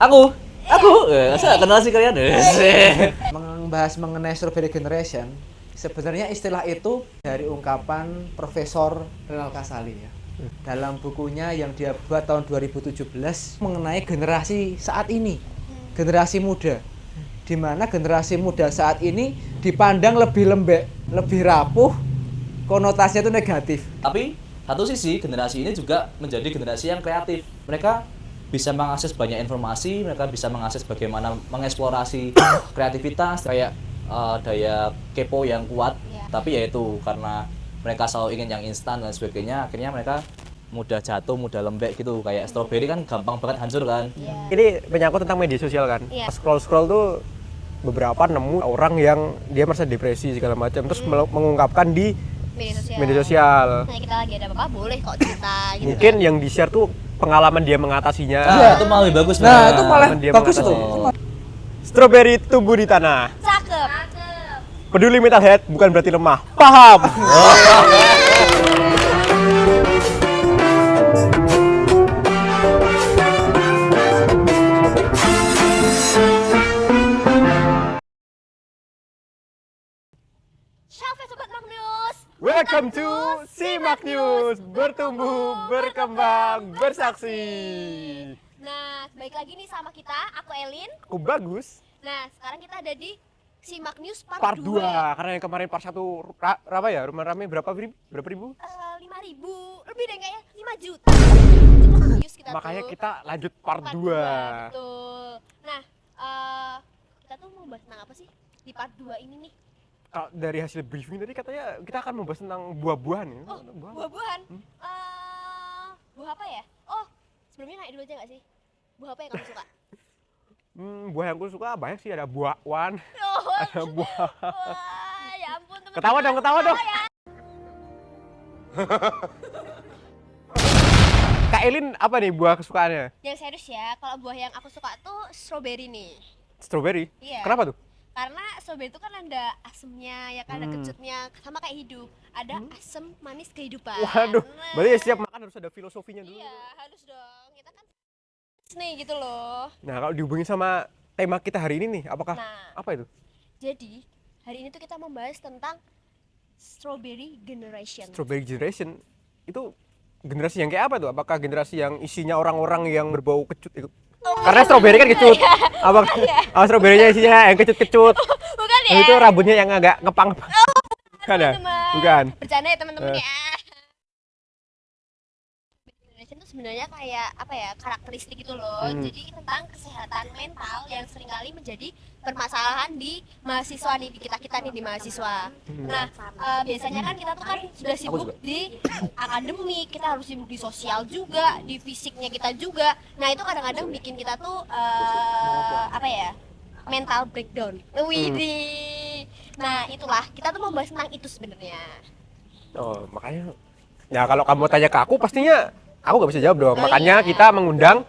Saya kenal sih kalian. Membahas mengenai strawberry generation, sebenarnya istilah itu dari ungkapan Profesor Renal Kasali ya. Dalam bukunya yang dia buat tahun 2017 mengenai generasi saat ini, generasi muda. Di mana generasi muda saat ini dipandang lebih lembek, lebih rapuh, konotasinya itu negatif. Tapi satu sisi generasi ini juga menjadi generasi yang kreatif. Mereka bisa mengakses banyak informasi, mereka bisa mengakses bagaimana mengeksplorasi kreativitas, kayak daya kepo yang kuat. Tapi ya itu karena mereka selalu ingin yang instan dan sebagainya, akhirnya mereka mudah jatuh, mudah lembek gitu. Kayak strawberry kan gampang banget hancur kan. Ini menyangkut tentang media sosial kan. Scroll tuh beberapa nemu orang yang dia merasa depresi segala macam, terus mengungkapkan di media sosial. Nah, kita lagi ada apa-apa boleh kok cerita gitu. Mungkin yang di-share tuh pengalaman dia mengatasinya. Itu malah lebih bagus. Nah, itu malah Dia bagus mengatasi. tuh. Strawberry tumbuh di tanah. Cakep. Peduli metalhead bukan berarti lemah. Paham. Shalve Sobat Magnus. Welcome to Simak News, bertumbuh, berkembang, bersaksi. Nah, baik lagi nih sama kita, aku Elin. Aku bagus. Nah, sekarang kita ada di Simak News Part 2. Karena yang kemarin part 1 berapa ya? Rumah rame berapa ribu? 5.000 lebih deh kayaknya 5 juta. Simak News kita Makanya tuh. kita lanjut part 2. Betul. Nah, kita tuh mau bahas tentang apa sih di part 2 ini nih? Kalau dari hasil briefing tadi katanya kita akan membahas tentang buah-buahan ya. Oh, buah-buahan. Buah apa ya? Oh, sebelumnya naik dulu aja nggak sih? Buah apa yang kamu suka? Buah yang aku suka banyak sih, ada buah wan, Oh, ada buah. wah, ya ampun teman-teman. Ketawa dong. Kak Elin apa nih buah kesukaannya? Yang serius ya, kalau buah yang aku suka tuh strawberry nih. Strawberry? Iya. Kenapa tuh? Karena strawberry itu kan ada asemnya, ya kan ada kecutnya, sama kayak hidup. Ada asam manis kehidupan. Waduh, Nah, berarti ya setiap makan harus ada filosofinya dulu. iya, harus dong. Kita kan nih gitu loh. Nah, kalau dihubungin sama tema kita hari ini nih, apakah Nah. apa itu? Jadi, hari ini tuh kita membahas tentang strawberry generation. Strawberry generation itu generasi yang kayak apa tuh? Apakah generasi yang isinya orang-orang yang berbau kecut itu? Karena strawberry kan kecut. Apakah strawberry-nya isinya yang kecut-kecut? Bukan ya? Itu rambutnya yang agak ngepang. Bukan ya? Teman-teman. Bukan. Bercanda ya teman-teman ya. Generation itu sebenarnya kayak apa ya, karakteristik gitu loh. Jadi tentang kesehatan mental yang seringkali menjadi permasalahan di mahasiswa nih, di kita nih di mahasiswa. Nah, biasanya kan kita tuh kan sudah sibuk di akademik, kita harus sibuk di sosial juga, di fisiknya kita juga. Nah, itu kadang-kadang bikin kita tuh apa ya? Mental breakdown. Widih. Nah, itulah kita tuh membahas tentang itu sebenarnya. Oh, makanya. Ya kalau kamu tanya ke aku pastinya aku nggak bisa jawab dong. Oh, Makanya iya. kita mengundang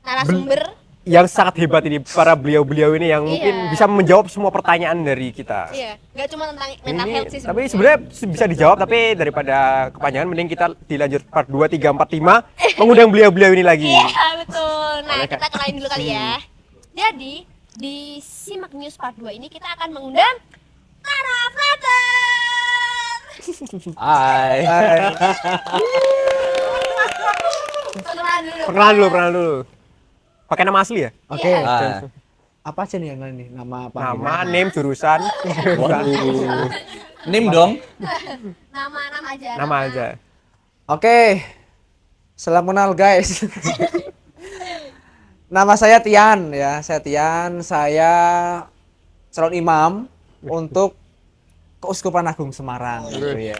Narasumber yang sangat hebat ini, para beliau-beliau ini yang mungkin Iya. bisa menjawab semua pertanyaan dari kita. iya, nggak cuma tentang mental health sih Tapi sebenarnya bisa dijawab, tapi daripada kepanjangan mending kita dilanjut part 2, 3, 4, 5 mengundang beliau-beliau ini lagi. Iya, betul. Nah, Boleh, kita Kak? kenalin dulu kali ya. Jadi, di Simak News part 2 ini kita akan mengundang Tara Flatter. Hai. Perkenalan dulu. Pakai nama asli ya? Oke. Iya. Ah. Apa aja nih yang lain nih? Nama apa? Nama, name, jurusan. Waduh. Nim dong. Nama aja. Nama aja. Oke. Salam kenal guys. Nama saya Tian ya. Saya Tian, saya calon imam untuk Keuskupan Agung Semarang. Iya.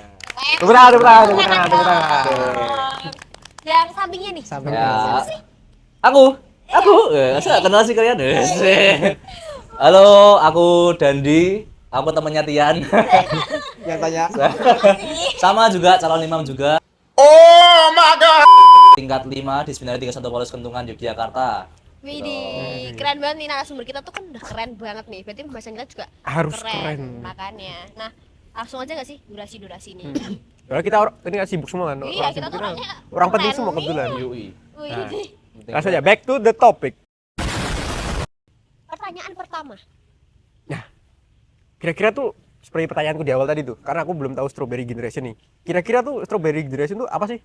Tepuk tangan. Yang sampingnya nih. Sampai Ya. Saya kenal sih kalian. Halo, aku Dandi. Aku temannya Tian. yang tanya. Sama juga calon imam juga. Oh my god. Tingkat 5 di Seminari 31 Polres Kentungan Yogyakarta. Widih, keren banget nih narasumber kita tuh kan udah keren banget nih. Berarti pembahasan kita juga Harus keren. Makanya. Nah, langsung aja nggak sih durasi-durasi ini? Kalau kita ini kan sibuk semua kan. Iya, Orang kita sibuk tuh ini orangnya orang penting keren. semua kebetulan. Yui. Widih. Langsung aja back to the topic. pertama. Kira-kira tuh seperti pertanyaanku di awal tadi tuh, karena aku belum tahu strawberry generation nih. Kira-kira tuh strawberry generation tuh apa sih?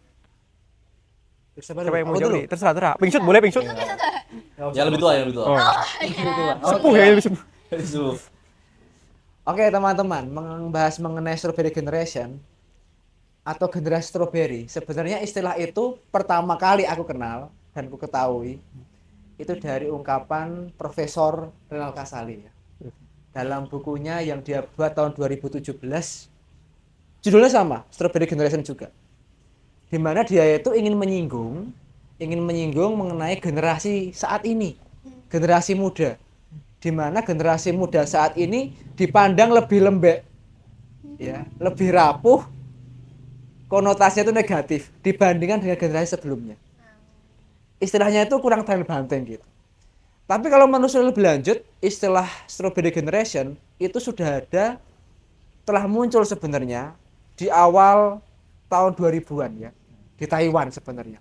Siapa yang mau jawab nih? Terserah. Pingsut boleh pingsut. Yang lebih tua, yang lebih tua. Oh. Iya. Sepuh ya lebih sepuh. Itu. Oke teman-teman, membahas mengenai strawberry generation atau generasi strawberry, sebenarnya istilah itu pertama kali aku kenal dan aku ketahui itu dari ungkapan Profesor Renal Kasali ya. Dalam bukunya yang dia buat tahun 2017, judulnya sama, Strawberry Generation juga. Di mana dia itu ingin menyinggung mengenai generasi saat ini, generasi muda. Di mana generasi muda saat ini dipandang lebih lembek, ya, lebih rapuh, konotasinya itu negatif dibandingkan dengan generasi sebelumnya. Istilahnya itu kurang tahan banteng gitu. Tapi kalau menelusuri lebih lanjut, istilah strawberry generation itu sudah ada, telah muncul sebenarnya di awal tahun 2000-an ya, di Taiwan sebenarnya.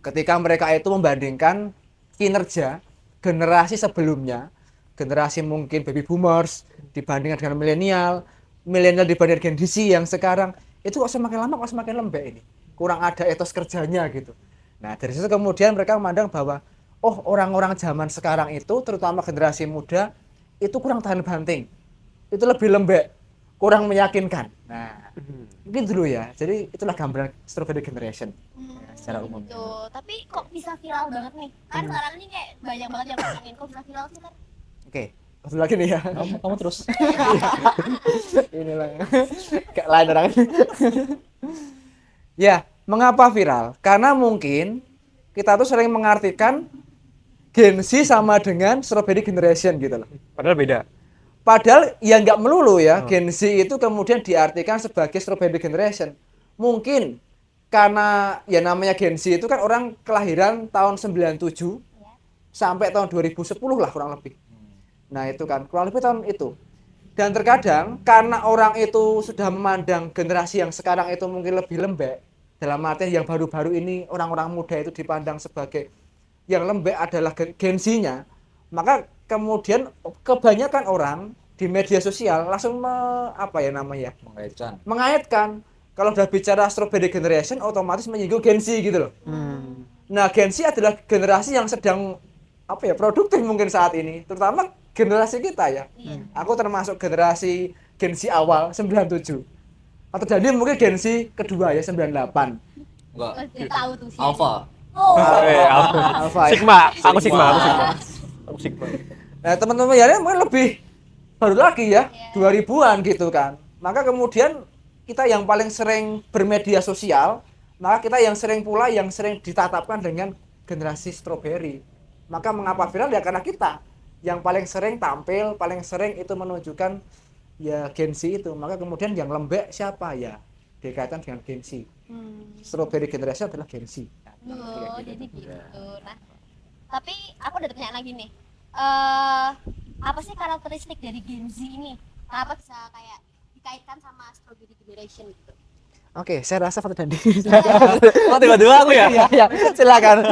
Ketika mereka itu membandingkan kinerja generasi sebelumnya, generasi mungkin baby boomers dibandingkan dengan milenial dibandingkan Gen Z yang sekarang, itu kok semakin lama kok semakin lembek ini. Kurang ada etos kerjanya gitu. Nah, dari situ kemudian mereka memandang bahwa oh, orang-orang zaman sekarang itu, terutama generasi muda, itu kurang tahan banting. Itu lebih lembek, kurang meyakinkan. Nah, mungkin dulu ya. Jadi itulah gambaran strawberry generation ya, secara umum. Gitu. Tapi kok bisa viral banget nih? Kan sekarang ini kayak banyak banget yang ngomongin, kok bisa viral sih kan? Oke, satu lagi nih ya. Kamu terus. Inilah kayak lain orang. Ya, mengapa viral? Karena mungkin kita tuh sering mengartikan Gen Z sama dengan strawberry generation gitu loh. Padahal beda. Padahal ya nggak melulu ya, Gen Z itu kemudian diartikan sebagai strawberry generation. Mungkin karena ya namanya Gen Z itu kan orang kelahiran tahun 97 sampai tahun 2010 lah kurang lebih. Nah itu kan kurang lebih tahun itu. Dan terkadang karena orang itu sudah memandang generasi yang sekarang itu mungkin lebih lembek, dalam artian yang baru-baru ini orang-orang muda itu dipandang sebagai yang lembek adalah Gen Z-nya, maka kemudian kebanyakan orang di media sosial langsung mengaitkan kalau udah bicara strawberry generation otomatis menyinggung Gen Z gitu loh. Nah, Gen Z adalah generasi yang sedang produktif mungkin saat ini, terutama generasi kita ya. Aku termasuk generasi Gen Z awal 97. Atau jadi mungkin Gen Z kedua ya 98. Enggak. Gak tahu tuh sih. Alpha. Oh. Alpha ya. Sigma. Aku Sigma. Nah, teman-teman ya mungkin lebih baru lagi ya, 2000-an gitu kan. Maka kemudian kita yang paling sering bermedia sosial, maka kita yang sering ditatapkan dengan generasi strawberry. Maka mengapa viral ya karena kita yang paling sering tampil, paling sering itu menunjukkan ya Gen Z itu. Maka kemudian yang lembek siapa ya? Dikaitkan dengan Gen Z. Strawberry generation adalah Gen Z. Oh, jadi gitu. Nah, tapi aku ada pertanyaan lagi nih. Apa sih karakteristik dari Gen Z ini? Kenapa bisa kayak dikaitkan sama strawberry generation gitu? Oke, saya rasa Fatu Dandi. Oh, tiba-tiba aku ya? Iya, silakan.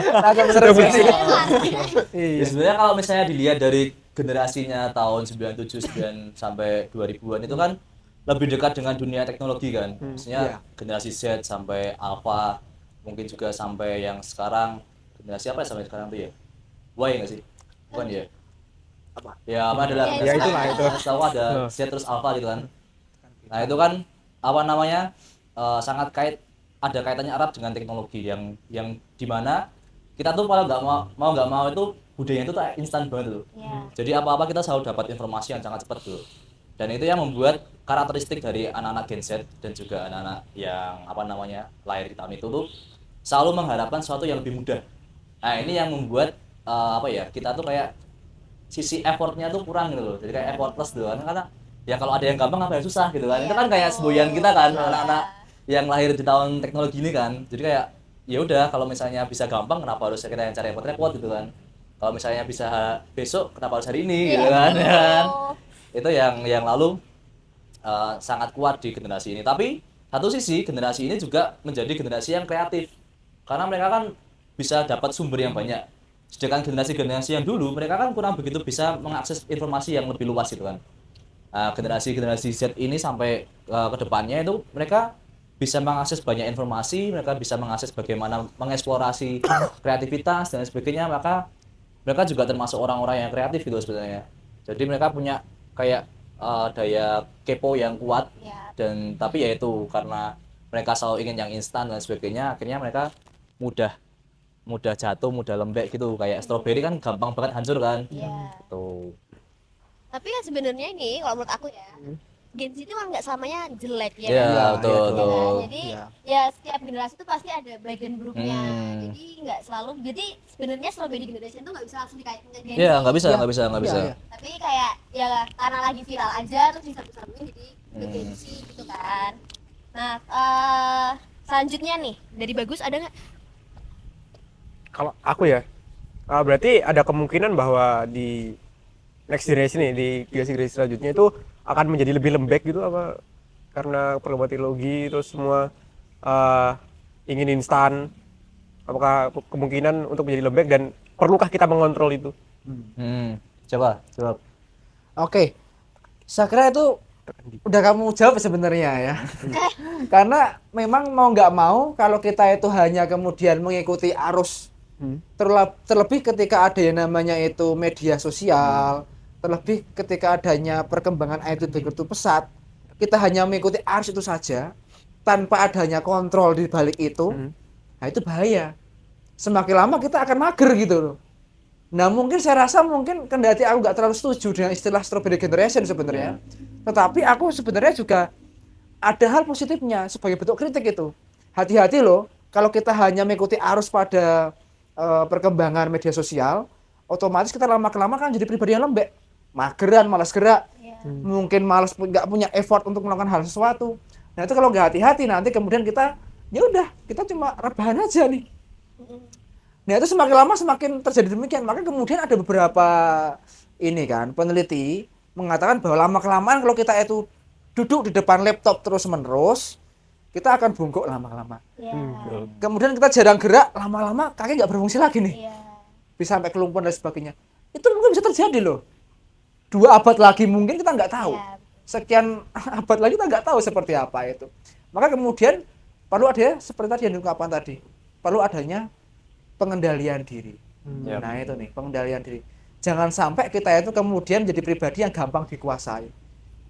Ya, sebenarnya kalau misalnya dilihat dari generasinya tahun 97 sampai 2000-an itu kan lebih dekat dengan dunia teknologi kan. Maksudnya generasi Z sampai Alpha, mungkin juga sampai yang sekarang generasi apa ya sampai sekarang tuh ya? Y nggak sih? Bukan ya? Apa? Ya apa adalah Ya itulah itu. Tahu ada Z terus Alpha gitu kan. Nah, itu kan apa namanya? Sangat ada kaitannya erat dengan teknologi yang dimana kita tuh kalau nggak mau itu budaya itu tuh instan banget tuh. Jadi apa-apa kita selalu dapat informasi yang sangat cepat tuh. Dan itu yang membuat karakteristik dari anak-anak Gen Z dan juga anak-anak yang lahir di tahun itu tuh selalu mengharapkan sesuatu yang lebih mudah. Nah, ini yang membuat kita tuh kayak sisi effortnya tuh kurang gitu loh. Jadi kayak effortless tuh kan, karena ya kalau ada yang gampang apa yang susah gitu kan. Itu kan kayak semboyan kita kan, anak-anak yang lahir di tahun teknologi ini kan. Jadi kayak ya udah, kalau misalnya bisa gampang kenapa harus kita yang cari repot-repot gitu kan. Kalau misalnya bisa besok kenapa harus hari ini gitu kan. Ya kan? Itu yang lalu sangat kuat di generasi ini. Tapi satu sisi generasi ini juga menjadi generasi yang kreatif. Karena mereka kan bisa dapat sumber yang banyak. Sedangkan generasi-generasi yang dulu mereka kan kurang begitu bisa mengakses informasi yang lebih luas gitu kan. Generasi-generasi Z ini sampai ke depannya itu mereka bisa mengakses banyak informasi, mereka bisa mengakses bagaimana mengeksplorasi kreativitas dan sebagainya, maka mereka juga termasuk orang-orang yang kreatif gitu sebenarnya. Jadi mereka punya kayak daya kepo yang kuat, Ya. dan tapi ya itu karena mereka selalu ingin yang instan dan sebagainya, akhirnya mereka mudah mudah jatuh, mudah lembek gitu. Kayak stroberi kan gampang banget hancur kan. Iya. Tuh. Tapi kan sebenarnya ini kalau menurut aku ya, Gen Z itu kan nggak selamanya jelek ya. Iya, Iya, betul, iya, Ya betul. kan? Jadi Iya. ya setiap generasi itu pasti ada baik dan buruknya. Hmm. Jadi nggak selalu. Jadi sebenarnya strawberry generation itu nggak bisa langsung dikaitkan ke Gen Z. Iya, nggak bisa, Iya. nggak bisa, nggak Iya, bisa. iya. Tapi kayak ya karena lagi viral aja terus disambung-sambungin jadi ke Gen Z gitu kan. Nah, selanjutnya nih dari Bagus ada nggak? Kalau aku ya, berarti ada kemungkinan bahwa di next generation nih, di generasi selanjutnya itu akan menjadi lebih lembek gitu apa? Karena perkembangan teknologi terus semua ingin instan. Apakah kemungkinan untuk menjadi lembek dan perlukah kita mengontrol itu? Coba, coba. Oke, saya kira itu udah kamu jawab sebenarnya ya. Karena memang mau nggak mau kalau kita itu hanya kemudian mengikuti arus, terlebih ketika ada yang namanya itu media sosial, terlebih ketika adanya perkembangan IT begitu pesat, kita hanya mengikuti arus itu saja tanpa adanya kontrol di balik itu. Nah itu bahaya. Semakin lama kita akan mager gitu loh. Nah mungkin saya rasa mungkin kendati aku nggak terlalu setuju dengan istilah strawberry generation sebenarnya. Tetapi aku sebenarnya juga ada hal positifnya sebagai bentuk kritik itu. Hati-hati loh kalau kita hanya mengikuti arus pada perkembangan media sosial, otomatis kita lama-kelamaan kan jadi pribadi yang lembek. Mageran, malas gerak, mungkin malas nggak punya effort untuk melakukan hal sesuatu. Nah itu kalau nggak hati-hati nanti kemudian kita ya udah kita cuma rebahan aja nih. Nah itu semakin lama semakin terjadi demikian. Maka kemudian ada beberapa ini kan peneliti mengatakan bahwa lama-kelamaan kalau kita itu duduk di depan laptop terus-menerus, kita akan bungkuk lama-lama. Iya. Kemudian kita jarang gerak, lama-lama kaki nggak berfungsi lagi nih. Iya. Bisa sampai kelumpuhan dan sebagainya. Itu mungkin bisa terjadi loh. 2 abad lagi mungkin kita nggak tahu. Iya. Sekian abad lagi kita nggak tahu seperti apa itu. Maka kemudian perlu ada seperti tadi yang diungkapkan tadi, perlu adanya pengendalian diri. Yap. Nah itu nih pengendalian diri. Jangan sampai kita itu kemudian jadi pribadi yang gampang dikuasai,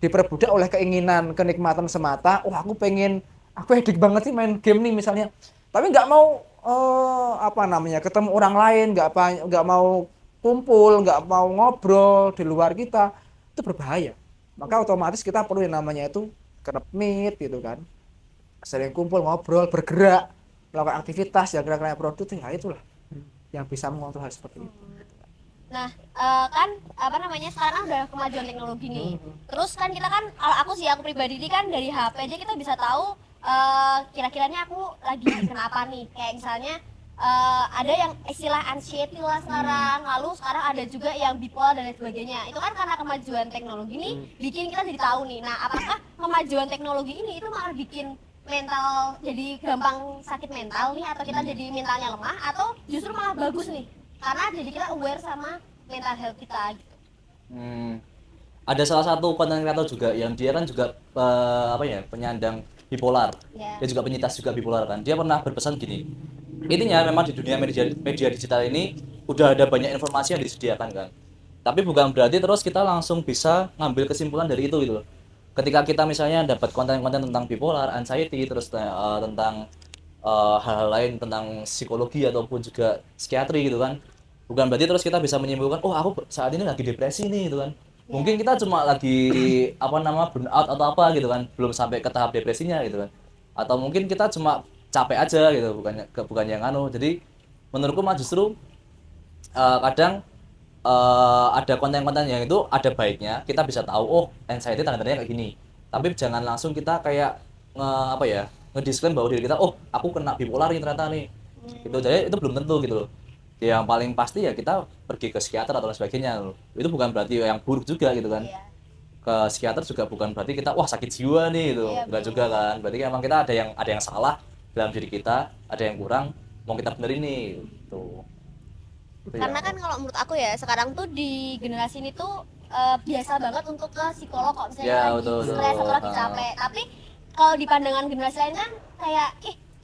diperbudak oleh keinginan, kenikmatan semata. Oh aku pengen, aku edik banget sih main game nih misalnya. Tapi nggak mau ketemu orang lain, nggak mau kumpul, nggak mau ngobrol di luar kita, itu berbahaya. Maka otomatis kita perlu yang namanya itu meet gitu kan, sering kumpul, ngobrol, bergerak, melakukan aktivitas yang kira-kira produktif. Ya itulah yang bisa mengontrol hal seperti itu. Nah, kan apa namanya sekarang udah kemajuan teknologi nih. Terus kan kita kan, kalau aku pribadi ini kan dari HP aja kita bisa tahu kira-kiranya aku lagi kenapa nih. Kayak misalnya ada yang istilah anxiety lah sekarang, lalu sekarang ada juga yang bipolar dan lain sebagainya. Itu kan karena kemajuan teknologi nih bikin kita jadi tahu nih. Nah, apakah kemajuan teknologi ini itu malah bikin mental jadi gampang sakit mental nih, atau kita jadi mentalnya lemah, atau justru malah bagus nih karena jadi kita aware sama mental health kita gitu. Ada salah satu konten kreator juga yang dia kan juga penyandang bipolar. Ya. Dia juga penyintas juga bipolar kan. Dia pernah berpesan gini. Intinya memang di dunia media digital ini udah ada banyak informasi yang disediakan kan. Tapi bukan berarti terus kita langsung bisa ngambil kesimpulan dari itu gitu loh. Ketika kita misalnya dapat konten-konten tentang bipolar, anxiety, terus tentang hal-hal lain tentang psikologi ataupun juga psikiatri gitu kan, bukan berarti terus kita bisa menyimpulkan, oh aku saat ini lagi depresi nih gitu kan. Mungkin kita cuma lagi burnout atau apa gitu kan, belum sampai ke tahap depresinya gitu kan. Atau mungkin kita cuma capek aja gitu, bukan yang jadi menurutku mah justru kadang ada konten-konten yang itu ada baiknya, kita bisa tahu oh anxiety tanda-tandanya kayak gini. Tapi jangan langsung kita kayak ngedisklaim bahwa diri kita, oh aku kena bipolar nih ternyata nih. Gitu. Jadi itu belum tentu gitu loh. Yang paling pasti ya kita pergi ke psikiater atau lain sebagainya loh. Itu bukan berarti yang buruk juga gitu kan. Iya. Ke psikiater juga bukan berarti kita wah sakit jiwa nih gitu. Iya, Enggak juga kan. Berarti emang kita ada yang salah dalam diri kita, ada yang kurang, mau kita benerin nih gitu. Karena kan kalau menurut aku ya sekarang tuh di generasi ini tuh biasa banget untuk ke psikolog kalau misalnya Ya, lagi betul, stres atau lagi betul. capek. Tapi kalau di pandangan generasi lain kan kayak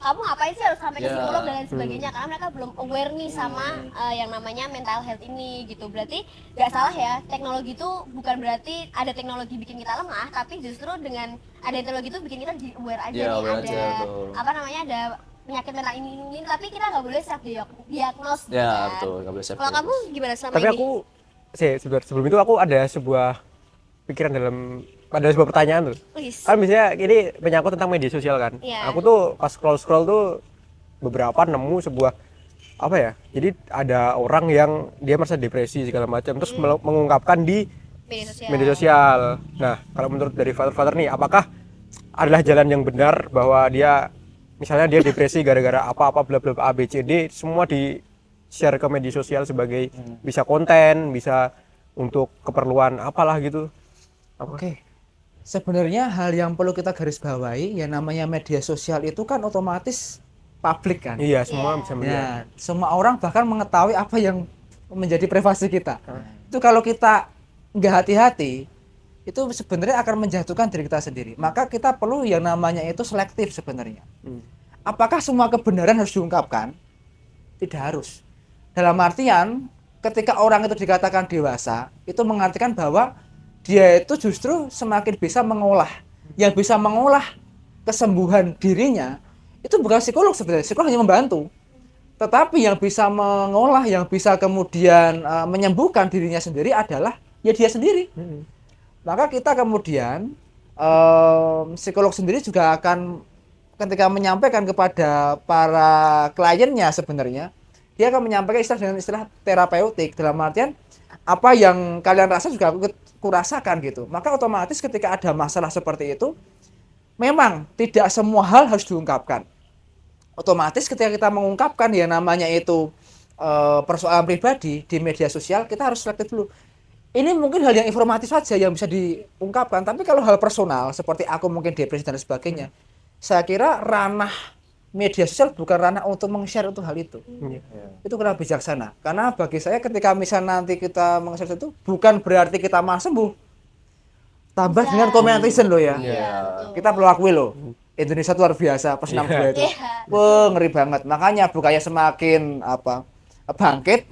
kamu ngapain sih harus sampai ke Ya. psikolog dan lain sebagainya, karena mereka belum aware nih sama yang namanya mental health ini gitu. Berarti nggak salah ya, teknologi itu bukan berarti ada teknologi bikin kita lemah, tapi justru dengan ada teknologi itu bikin kita jadi aware aja Ya, nih aware ada aja, betul. apa namanya ada penyakit mental ini, tapi kita nggak boleh self diagnose gitu Ya, kan. betul, nggak boleh self Kalau kamu diagnose. gimana selama Tapi ini? aku sebelum itu aku ada sebuah pikiran pada sebuah pertanyaan tuh. Wis. Kan misalnya ini menyangkut tentang media sosial kan. Iya. Aku tuh pas scroll tuh beberapa nemu sebuah apa ya? Jadi ada orang yang dia merasa depresi segala macam terus mengungkapkan di Media sosial. media sosial. Nah, kalau menurut dari father nih, apakah adalah jalan yang benar bahwa dia misalnya dia depresi gara-gara apa-apa bla bla bla A B C D semua di share ke media sosial sebagai bisa konten, bisa untuk keperluan apalah gitu. Oke. Sebenarnya hal yang perlu kita garis bawahi yang namanya media sosial itu kan otomatis publik kan. Iya, semua Iya. bisa melihat. Ya, semua orang bahkan mengetahui apa yang menjadi privasi kita. Itu kalau kita nggak hati-hati, itu sebenarnya akan menjatuhkan diri kita sendiri. Maka kita perlu yang namanya itu selektif sebenarnya. Apakah semua kebenaran harus diungkapkan? Tidak harus. Dalam artian, ketika orang itu dikatakan dewasa, itu mengartikan bahwa dia itu justru semakin bisa mengolah. Yang bisa mengolah kesembuhan dirinya, itu bukan psikolog sebenarnya. Psikolog hanya membantu. Tetapi yang bisa mengolah, yang bisa kemudian menyembuhkan dirinya sendiri adalah ya dia sendiri. Maka kita kemudian psikolog sendiri juga akan ketika menyampaikan kepada para kliennya sebenarnya, dia akan menyampaikan istilah dengan istilah terapeutik dalam artian apa yang kalian rasa juga aku kurasakan gitu. Maka otomatis ketika ada masalah seperti itu, memang tidak semua hal harus diungkapkan. Otomatis ketika kita mengungkapkan ya namanya itu persoalan pribadi di media sosial, kita harus selektif dulu. Ini mungkin hal yang informatif saja yang bisa diungkapkan, tapi kalau hal personal seperti aku mungkin depresi dan sebagainya, saya kira ranah media sosial bukan ranah untuk meng-share untuk hal itu. Itu kurang bijaksana. Karena bagi saya ketika misalnya nanti kita meng-share itu bukan berarti kita malah sembuh. Tambah Bisa. dengan communication loh ya. Iya, betul. Kita perlu akui loh. Indonesia itu luar biasa pas 62 itu. Iya. Wah, ngeri banget. Makanya bukannya semakin bangkit,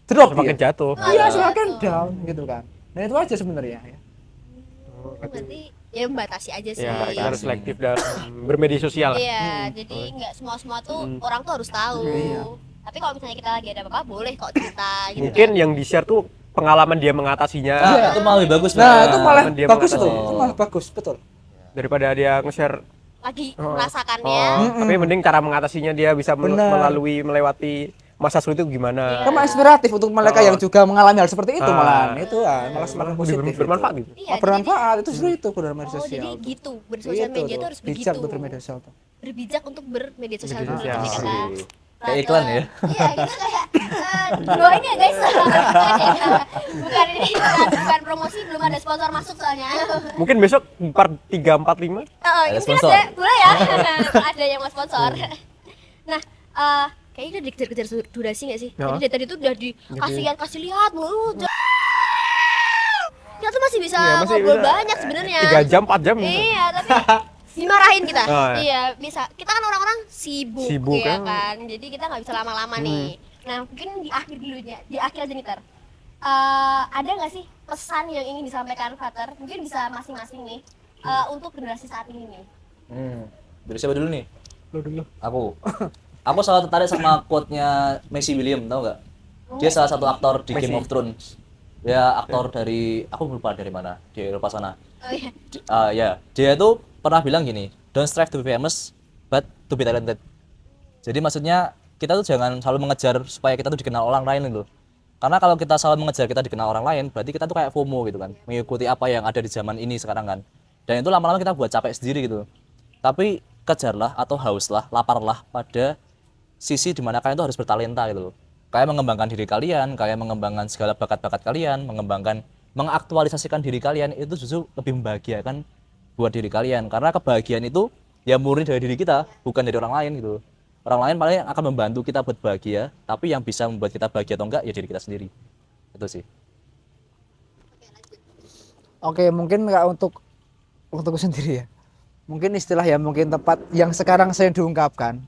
drop Semakin ya. jatuh. Iya, semakin down gitu kan. Nah, itu aja sebenarnya ya. Berarti ya membatasi aja sih. Ya, kita harus selektif dalam bermedia sosial. Iya, jadi nggak semua tuh orang tuh harus tahu. Iya. Tapi kalau misalnya kita lagi ada apa-apa, boleh kok cerita gitu. Mungkin kan. yang di-share tuh pengalaman dia mengatasinya Nah, itu malah lebih bagus. Nah, Bang. itu malah dia bagus mengatasi. tuh. Itu malah bagus, betul. daripada dia nge-share. Lagi merasakannya. Tapi mending cara mengatasinya dia bisa Benar. melewati masa sulit itu gimana. Kan malah inspiratif untuk mereka yang juga mengalami hal seperti itu malah. Itu malah semakin Lebih positif. bermanfaat gitu. Iya, Oh, bermanfaat itu justru itu benar media Oh, jadi sosial. gitu. Bersosial Itu media tuh, tuh harus bijak begitu. tuh bermedia sosial tuh. Berbijak untuk bermedia sosial. Media dulu. sosial. Jadi kata Asik. Kayak iklan ya. Iya, kita kayak doain ya guys. Bukan ini bukan promosi, belum ada sponsor masuk soalnya. Mungkin besok part 3, 4, 5. Mungkin sponsor. ada, boleh ya. Ada yang mau sponsor. Nah, kayaknya udah dikejar-kejar durasi nggak sih? Ya. Jadi dari tadi tuh udah kasih lihat mulu. Kita tuh masih bisa Iya, masih ngobrol bisa. banyak sebenarnya. 3 jam, 4 jam. Iya, tapi dimarahin kita. Oh, iya. Iya, bisa. Kita kan orang-orang sibuk, Sibuk, ya kan. kan. Jadi kita nggak bisa lama-lama nih. Nah, mungkin di akhir dulu ya, di akhir aja nih Ter. Ada nggak sih pesan yang ingin disampaikan Fater? Mungkin bisa masing-masing nih untuk generasi saat ini nih. Dari siapa dulu nih? Lu dulu. Aku selalu tertarik sama quote-nya Maisie Williams, tau nggak? Dia salah satu aktor di Game of Thrones. Dia aktor dari, aku lupa dari mana, di Eropa sana. Oh iya. Ya, dia tuh pernah bilang gini, don't strive to be famous, but to be talented. Jadi maksudnya kita tuh jangan selalu mengejar supaya kita tuh dikenal orang lain gitu. Karena kalau kita selalu mengejar kita dikenal orang lain, berarti kita tuh kayak FOMO gitu kan, mengikuti apa yang ada di zaman ini sekarang kan. Dan itu lama-lama kita buat capek sendiri gitu. Tapi kejarlah atau hauslah, laparlah pada sisi dimana kalian tuh harus bertalenta gitu loh. Kayak mengembangkan diri kalian, kayak mengembangkan segala bakat-bakat kalian, mengaktualisasikan diri kalian, itu justru lebih membahagiakan buat diri kalian. Karena kebahagiaan itu ya murni dari diri kita, bukan dari orang lain gitu. Orang lain paling akan membantu kita buat bahagia, tapi yang bisa membuat kita bahagia atau enggak ya diri kita sendiri. Itu sih. Oke, mungkin nggak untukku sendiri ya. Mungkin istilah yang mungkin tepat yang sekarang sering diungkapkan.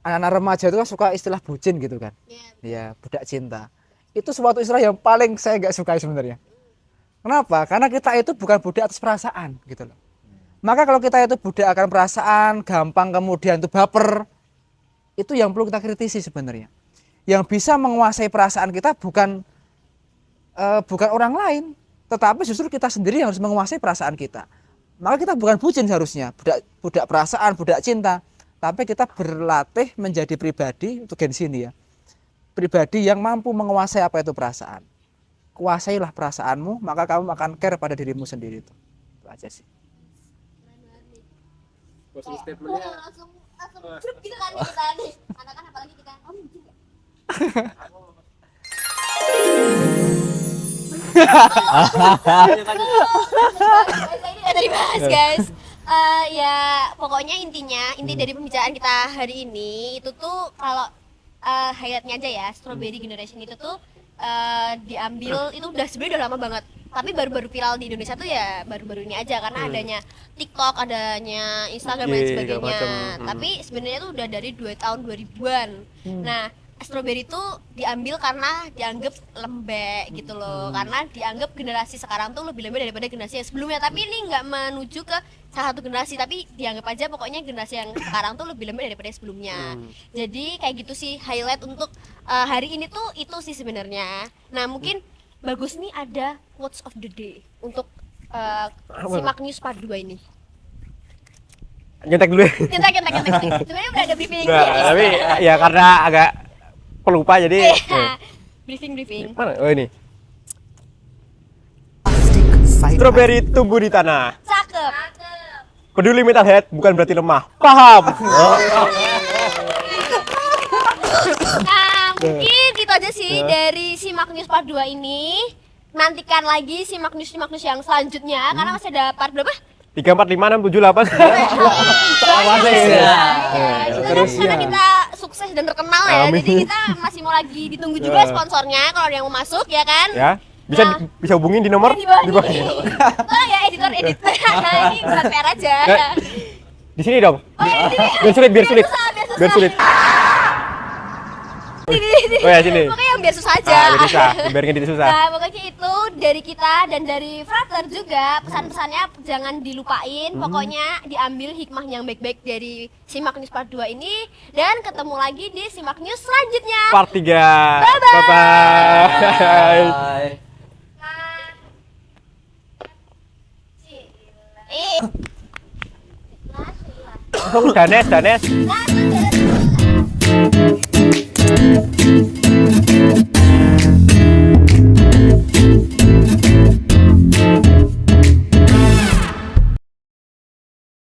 Anak-anak remaja itu kan suka istilah bucin gitu kan. Ya, budak cinta. Itu suatu istilah yang paling saya nggak sukai sebenarnya. Kenapa? Karena kita itu bukan budak atas perasaan gitu loh. Maka kalau kita itu budak akan perasaan, gampang kemudian itu baper, itu yang perlu kita kritisi sebenarnya. Yang bisa menguasai perasaan kita bukan orang lain, tetapi justru kita sendiri yang harus menguasai perasaan kita. Maka kita bukan bucin seharusnya, budak perasaan, budak cinta, tapi kita berlatih menjadi pribadi untuk gen sini ya. Pribadi yang mampu menguasai apa itu perasaan. Kuasailah perasaanmu, maka kamu akan care pada dirimu sendiri itu. Itu aja sih. langsung grup gitu kan kita nih. Anak-anak apalagi kita. Oh, mungkin nggak? Ini udah dibahas guys. Ya pokoknya inti dari pembicaraan kita hari ini itu tuh kalau highlightnya aja ya, Strawberry Generation itu tuh diambil itu udah sebenarnya udah lama banget, tapi baru-baru viral di Indonesia tuh ya baru-baru ini aja karena adanya TikTok, adanya Instagram dan IG, sebagainya. segala macam. Tapi sebenarnya tuh udah dari tahun 2000-an. Nah, Strawberry itu diambil karena dianggap lembek gitu loh, karena dianggap generasi sekarang tuh lebih lembek daripada generasi yang sebelumnya. Tapi ini nggak menuju ke salah satu generasi, tapi dianggap aja pokoknya generasi yang sekarang tuh lebih lembek daripada yang sebelumnya. Jadi kayak gitu sih highlight untuk hari ini tuh itu sih sebenarnya. Nah mungkin bagus nih ada quotes of the day untuk Simak News Part 2 ini. Nyetek dulu ya. Kita sebenarnya udah ada briefing. Nah, tapi ya karena agak pelupa jadi briefing. mana? Oh ini. Strawberry tumbuh di tanah. Cakep. Peduli metalhead bukan berarti lemah. Paham? Nah, mungkin itu aja sih dari Simak News Part 2 ini. Nantikan lagi Simak News yang selanjutnya karena masih ada part berapa? 3, 4, 5, 6, 7, 8. Terus karena kita sukses dan terkenal ya, Amin. jadi kita masih mau lagi ditunggu juga sponsornya kalau ada yang mau masuk ya kan. Ya. Bisa Nah. bisa hubungin di nomor Di bawah di bawah. ini. Tolong ya editor edit. Ini bukan PR aja. Di sini dong. Oh, ya, di sini. Biar sulit, biar sulit. susah. Biar sulit. Di. Oh ya, sini. Pokoknya yang biar susah aja. Biar susah, biar ngedit susah. Nah, pokoknya itu dari kita dan dari Frater juga pesan-pesannya jangan dilupain. Pokoknya diambil hikmah yang baik-baik dari Simak News Part 2 ini dan ketemu lagi di Simak News selanjutnya. Part 3. Bye-bye. Bye-bye. Bye. Eh. Danes. Nah,